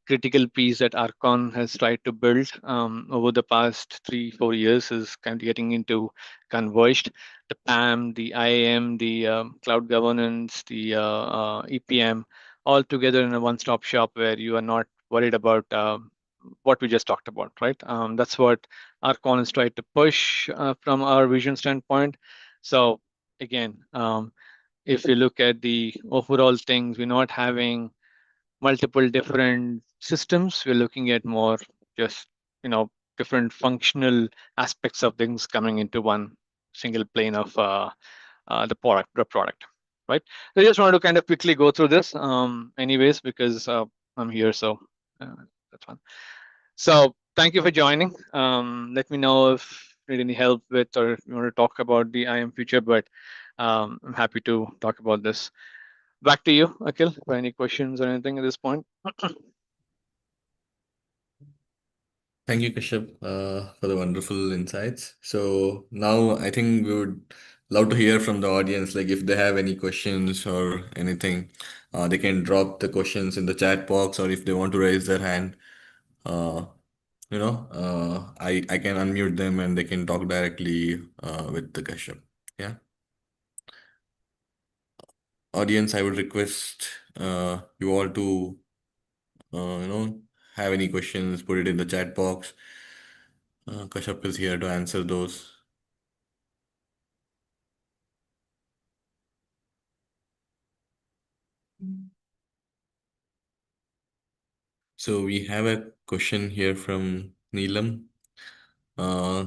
critical piece that Archon has tried to build over the past 3-4 years, is kind of getting into converged. The PAM, the IAM, the cloud governance, the EPM, all together in a one-stop shop where you are not worried about what we just talked about, right? That's what Archon is trying to push from our vision standpoint. So again, if you look at the overall things, we're not having multiple different systems. We're looking at more just different functional aspects of things coming into one single plane of the product, right? So I just wanted to kind of quickly go through this, anyways, because I'm here, so that's fine. So thank you for joining. Let me know if you need any help with, or if you want to talk about the IAM future, but I'm happy to talk about this. Back to you, Akhil, for any questions or anything at this point. Thank you, Kashyap, for the wonderful insights. So now I think we would love to hear from the audience, like if they have any questions or anything, they can drop the questions in the chat box, or if they want to raise their hand, uh, I can unmute them and they can talk directly with the Kashyap. Yeah. Audience, I would request you all to, have any questions, put it in the chat box. Kashyap is here to answer those. So we have a question here from Neelam. Uh,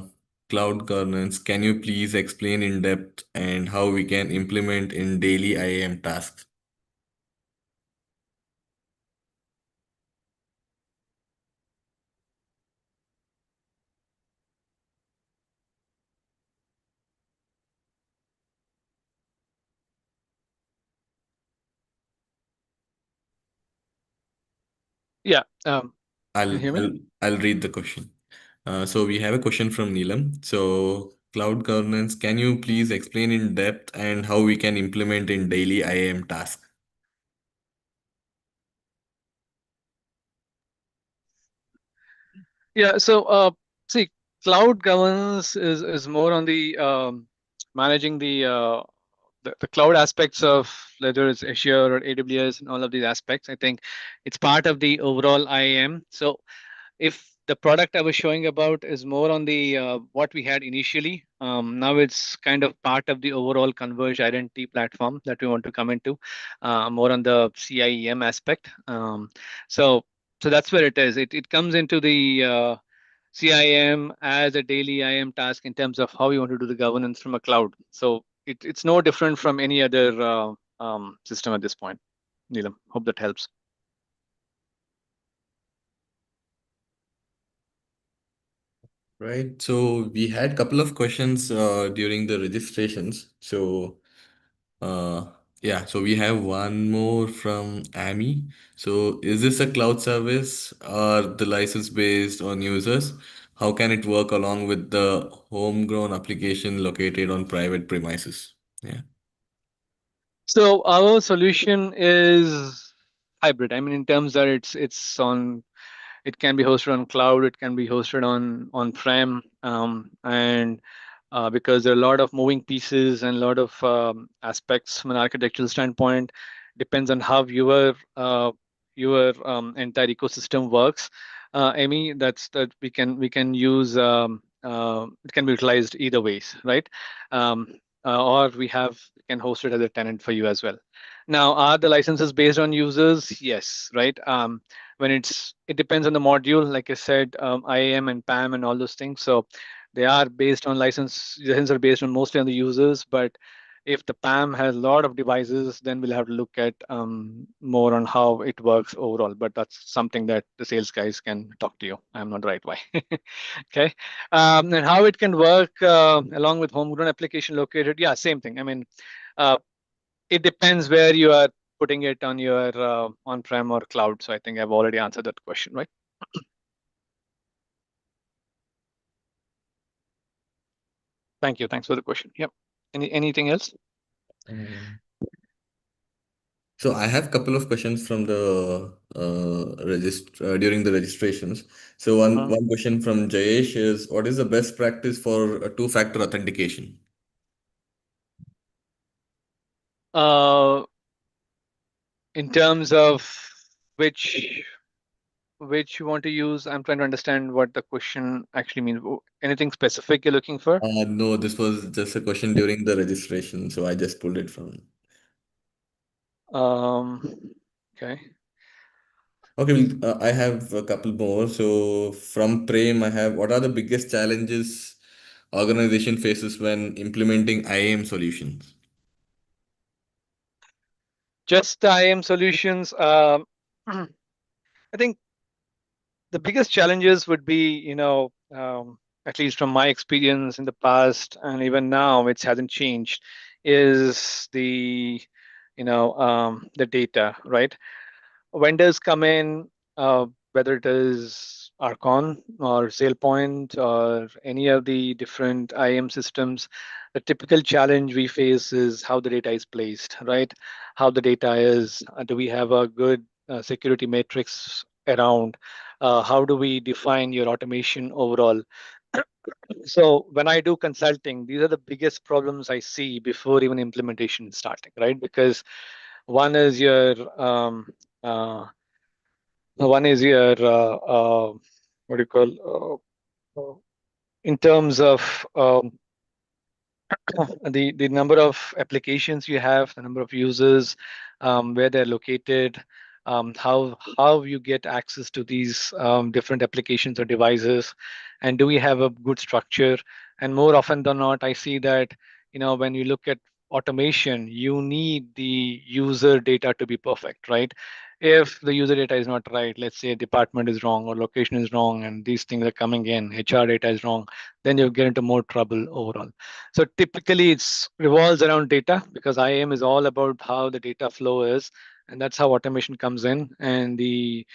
Cloud governance, can you please explain in depth and how we can implement in daily IAM tasks? Yeah. Can you I'll hear me? I'll I'll read the question. So we have a question from Neelam. So cloud governance, can you please explain in depth and how we can implement in daily IAM tasks? Yeah. So see, cloud governance is more on the managing the cloud aspects of whether it's Azure or AWS and all of these aspects. I think it's part of the overall IAM. So if the product I was showing about is more on the what we had initially, now it's kind of part of the overall converged identity platform that we want to come into, more on the CIEM aspect. So that's where it is. It comes into the CIM as a daily IAM task in terms of how you want to do the governance from a cloud. So it's no different from any other system at this point. Neelam, hope that helps. Right. So we had a couple of questions during the registrations. So yeah, so we have one more from Amy. So is this a cloud service or the license based on users? How can it work along with the homegrown application located on private premises? Yeah. So our solution is hybrid. I mean, in terms that it's on, it can be hosted on cloud, it can be hosted on-prem, and because there are a lot of moving pieces and a lot of aspects from an architectural standpoint, depends on how your entire ecosystem works. Amy, that we can use. It can be utilized either ways, right? Um, or we can host it as a tenant for you as well. Now, are the licenses based on users? Yes, right. When it depends on the module, like I said, IAM and PAM and all those things. So they are based on licenses are based on mostly on the users, but if the PAM has a lot of devices, then we'll have to look at more on how it works overall. But that's something that the sales guys can talk to you. I'm not the right way. Okay. And how it can work along with homegrown application located. Yeah, same thing. I mean, uh, it depends where you are putting it on your on-prem or cloud. So I think I've already answered that question, right? Thank you. Thanks for the question. Yep. Anything else? Um, So I have a couple of questions from the during the registrations. So one Mhm. one question from Jayesh is, what is the best practice for a two-factor authentication? Uh, in terms of which which you want to use, I'm trying to understand what the question actually means. Anything specific you're looking for? No, this was just a question during the registration, so I just pulled it from. Um, okay. Okay, I have a couple more. So from Prem, I have, what are the biggest challenges organization faces when implementing IAM solutions? Just the IAM solutions. I think the biggest challenges would be, at least from my experience in the past and even now, which hasn't changed, is the data, right? Vendors come in, whether it is Archon or SailPoint or any of the different IAM systems. The typical challenge we face is how the data is placed, right? How the data is, do we have a good security matrix around? How do we define your automation overall? So when I do consulting, these are the biggest problems I see before even implementation is starting, right? Because one is your uh, what do you call in terms of the number of applications you have, the number of users, where they're located, how you get access to these different applications or devices, and do we have a good structure? And more often than not, I see that when you look at automation, you need the user data to be perfect, right? If the user data is not right, let's say department is wrong or location is wrong, and these things are coming in, HR data is wrong, then you get into more trouble overall. So typically it's revolves around data because IAM is all about how the data flow is, and that's how automation comes in. And the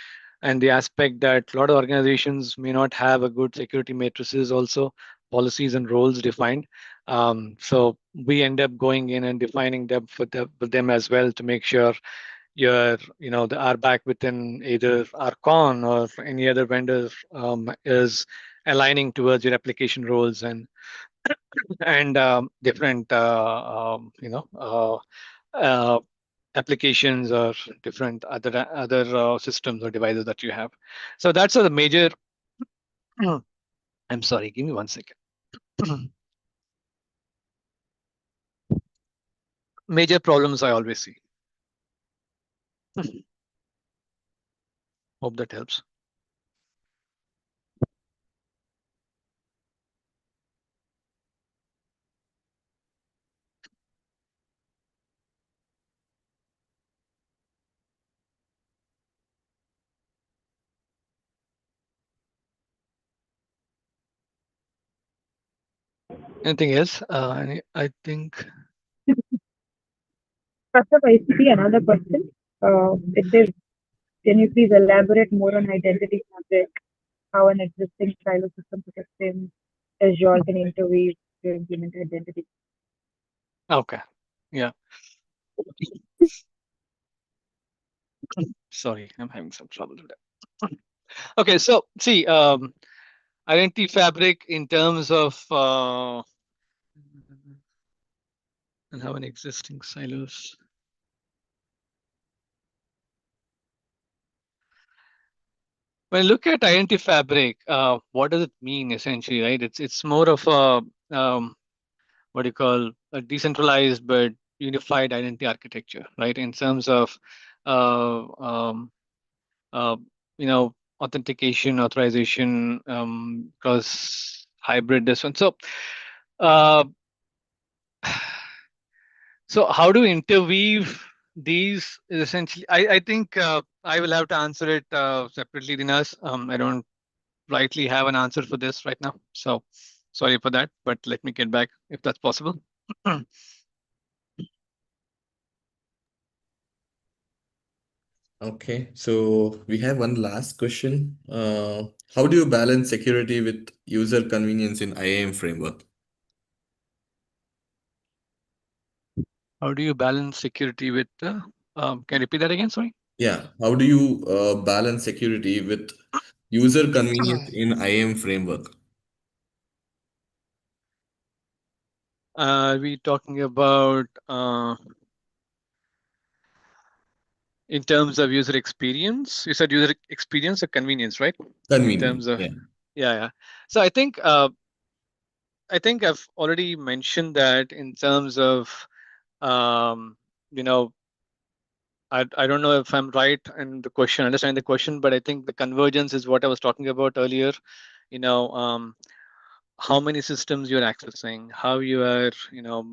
aspect that a lot of organizations may not have a good security matrices also, policies and roles defined. So we end up going in and defining them for them as well to make sure the RBAC within either Arcon or any other vendor is aligning towards your application roles and different uh, applications or different other systems or devices that you have. So that's the major. I'm sorry, give me 1 second. Major problems I always see. Hope that helps. Anything else? I think. First of ICT, another question. It is, can you please elaborate more on identity fabric, how an existing silo system protecting Azure can interweave to implement identity? Okay. Yeah. Sorry, I'm having some trouble with that. Okay, so see, identity fabric in terms of and how an existing silos. When I look at identity fabric, what does it mean essentially, right? It's more of a what do you call a decentralized but unified identity architecture, right? In terms of uh, um, uh, authentication, authorization, because hybrid this one. Uh, so how to interweave these is essentially. I think I will have to answer it separately, Dinas. I don't rightly have an answer for this right now. So sorry for that, but let me get back if that's possible. Okay, so we have one last question. How do you balance security with user convenience in IAM framework? How do you balance security with? Can you repeat that again? Sorry. Yeah, how do you balance security with user convenience in IAM framework? We talking about in terms of user experience. You said user experience or convenience, right? In Convenience, terms of yeah. yeah, yeah. So I think I've already mentioned that in terms of um, you know I don't know if I'm right in the question, understand the question, but I think the convergence is what I was talking about earlier. You know, how many systems you're accessing, how you are,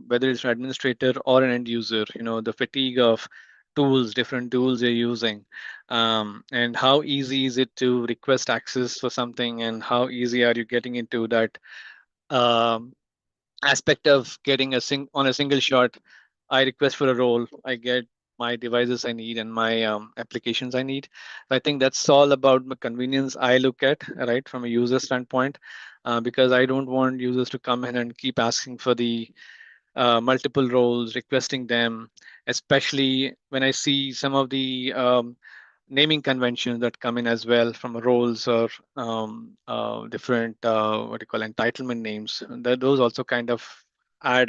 whether it's an administrator or an end user, the fatigue of tools, different tools you're using, and how easy is it to request access for something, and how easy are you getting into that um, aspect of getting on a single shot. I request for a role, I get my devices I need and my applications I need. I think that's all about the convenience I look at, right, from a user standpoint, because I don't want users to come in and keep asking for the multiple roles, requesting them, especially when I see some of the naming conventions that come in as well from roles or different what do you call entitlement names. Those also kind of add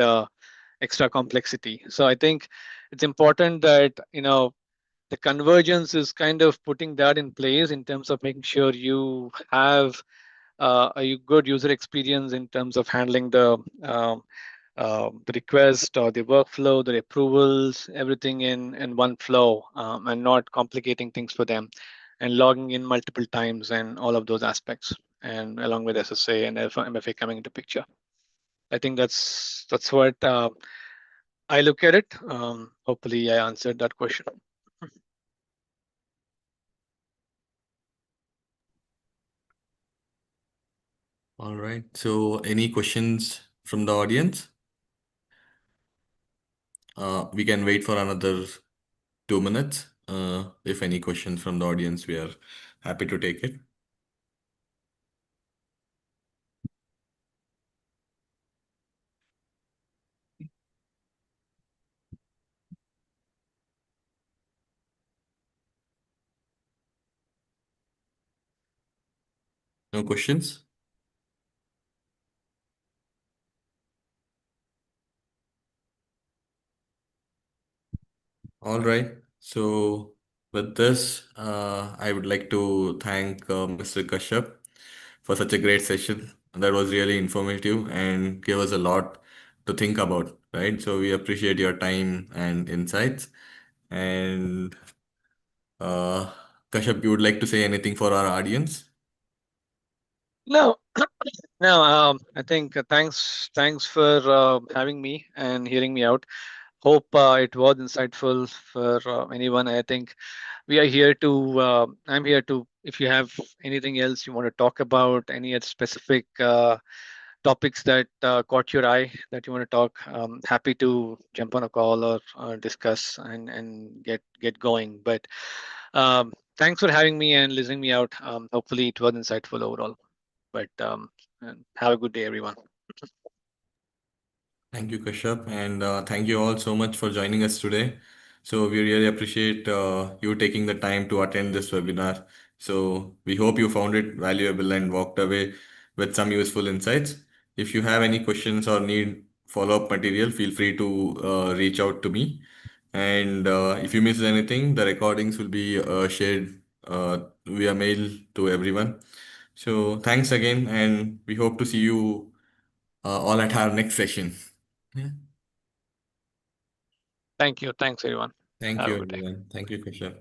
extra complexity. So I think it's important that the convergence is kind of putting that in place in terms of making sure you have a good user experience in terms of handling the request or the workflow, the approvals, everything in one flow, and not complicating things for them, and logging in multiple times and all of those aspects, and along with SSA and MFA coming into picture. I think that's what I look at it. Hopefully, I answered that question. All right. So any questions from the audience? We can wait for another 2 minutes. If any questions from the audience, we are happy to take it. No questions? All right. So with this, I would like to thank Mr. Kashyap for such a great session. That was really informative and gave us a lot to think about, right? So we appreciate your time and insights. And uh, Kashyap, you would like to say anything for our audience? No, no. I think thanks for having me and hearing me out. Hope it was insightful for anyone. I think we are here to. I'm here to. If you have anything else you want to talk about, any other specific topics that caught your eye that you want to talk, happy to jump on a call or discuss and get going. But thanks for having me and listening me out. Hopefully, it was insightful overall. But and have a good day, everyone. Thank you, Kashyap, and thank you all so much for joining us today. So we really appreciate you taking the time to attend this webinar. So we hope you found it valuable and walked away with some useful insights. If you have any questions or need follow-up material, feel free to reach out to me. And if you miss anything, the recordings will be shared via mail to everyone. So thanks again, and we hope to see you all at our next session. Yeah. Thank you. Thanks, everyone. Thank Have you, a good day. everyone. Thank you, Kashyap.